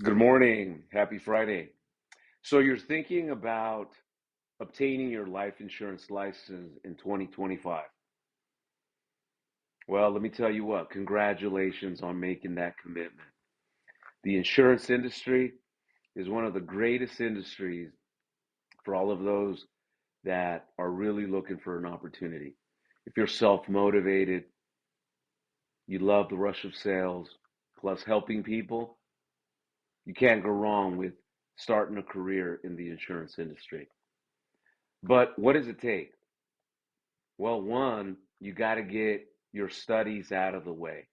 Good morning. Happy Friday. So you're thinking about obtaining your life insurance license in 2025. Well, let me tell you what, congratulations on making that commitment. The insurance industry is one of the greatest industries for all of those that are really looking for an opportunity. If you're self-motivated, you love the rush of sales, plus helping people, you can't go wrong with starting a career in the insurance industry. But what does it take? Well, one, you got to get your studies out of the way.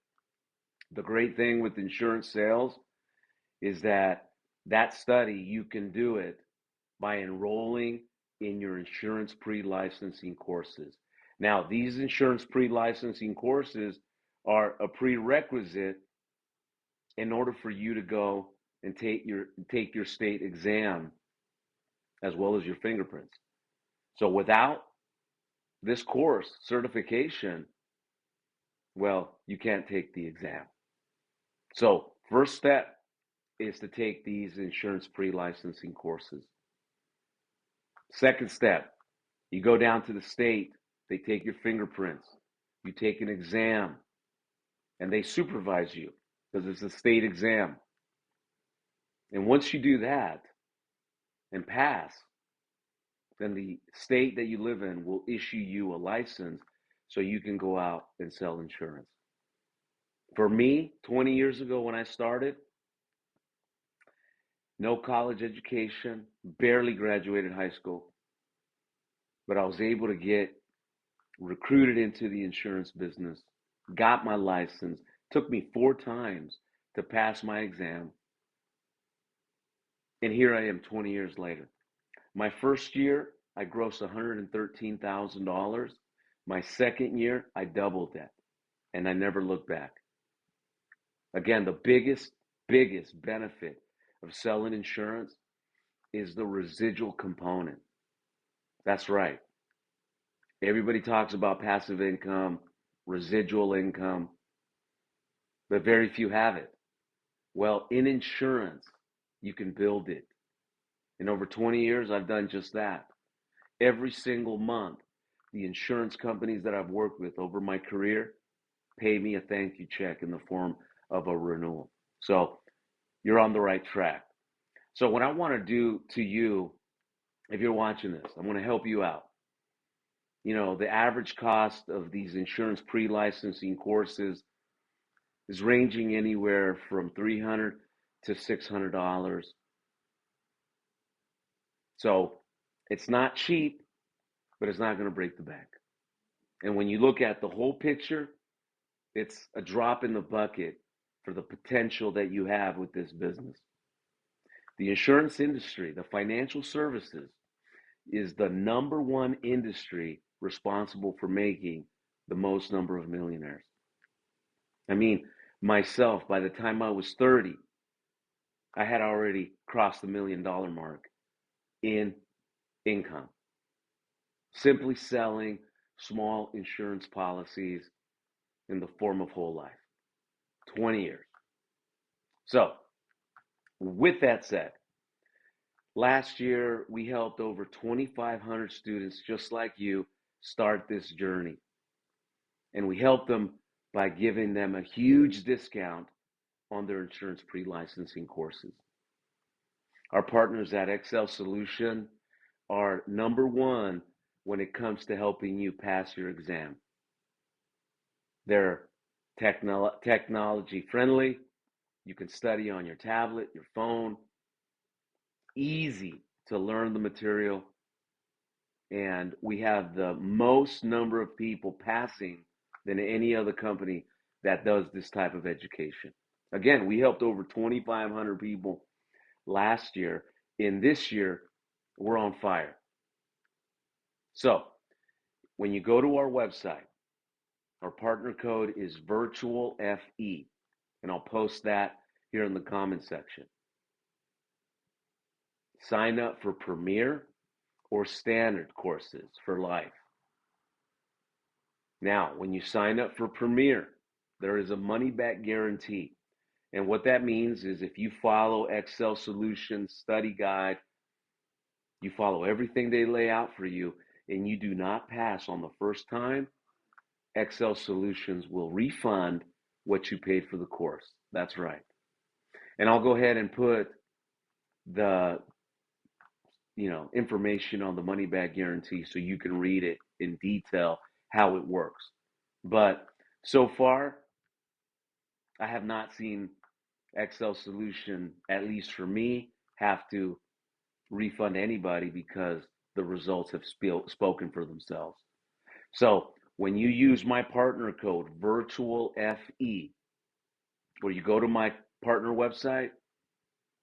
The great thing with insurance sales is that study, you can do it by enrolling in your insurance pre-licensing courses. Now, these insurance pre-licensing courses are a prerequisite in order for you to go and take your state exam as well as your fingerprints. So without this course certification, well, you can't take the exam. So first step is to take these insurance pre-licensing courses. Second step, you go down to the state, they take your fingerprints, you take an exam, and they supervise you because it's a state exam. And once you do that and pass, then the state that you live in will issue you a license so you can go out and sell insurance. For me, 20 years ago when I started, no college education, barely graduated high school, but I was able to get recruited into the insurance business, got my license, took me 4 times to pass my exam, and here I am 20 years later. My first year, I grossed $113,000. My second year, I doubled that, and I never looked back. Again, the biggest benefit of selling insurance is the residual component. That's right. Everybody talks about passive income, residual income, but very few have it. Well, in insurance, you can build it. In over 20 years, I've done just that. Every single month, the insurance companies that I've worked with over my career pay me a thank you check in the form of a renewal. So you're on the right track. So what I want to do to you, if you're watching this, I want to help you out. You know, the average cost of these insurance pre-licensing courses is ranging anywhere from $300 to $600. So it's not cheap, but it's not going to break the bank. And when you look at the whole picture, it's a drop in the bucket for the potential that you have with this business. The insurance industry, the financial services, is the number one industry responsible for making the most number of millionaires. I mean, myself, by the time I was 30, I had already crossed the $1 million mark in income, simply selling small insurance policies in the form of whole life. 20 years. So, with that said, last year we helped over 2,500 students just like you start this journey. And we helped them by giving them a huge discount on their insurance pre-licensing courses. Our partners at Xcel Solution are number one when it comes to helping you pass your exam. They're technology friendly. You can study on your tablet, your phone, easy to learn the material. And we have the most number of people passing than any other company that does this type of education. Again, we helped over 2,500 people last year. In this year, we're on fire. So when you go to our website, our partner code is VirtualFE, and I'll post that here in the comment section. Sign up for Premier or Standard courses for life. Now, when you sign up for Premier, there is a money-back guarantee. And what that means is if you follow Xcel Solutions study guide, you follow everything they lay out for you, and you do not pass on the first time, Xcel Solutions will refund what you paid for the course. That's right. And I'll go ahead and put the information on the money back guarantee so you can read it in detail how it works. But so far, I have not seen Xcel Solution, at least for me, have to refund anybody because the results have spoken for themselves. So when you use my partner code VirtualFE, where you go to my partner website,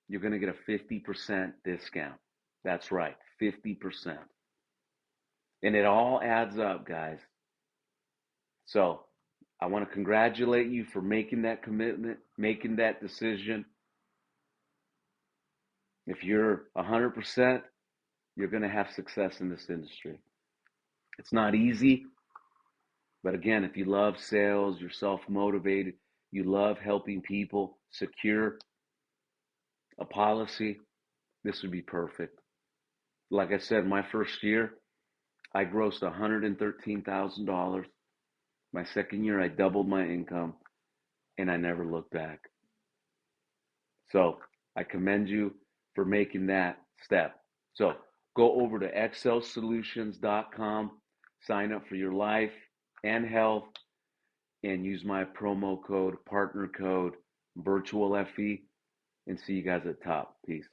you're going to get a 50% discount. That's right, 50%. And it all adds up, guys. So I want to congratulate you for making that commitment, making that decision. If you're 100%, you're going to have success in this industry. It's not easy, but again, if you love sales, you're self-motivated, you love helping people secure a policy, this would be perfect. Like I said, my first year, I grossed $113,000. My second year, I doubled my income, and I never looked back. So I commend you for making that step. So go over to xcelsolutions.com, sign up for your life and health, and use my promo code, partner code, VirtualFE, and see you guys at the top. Peace.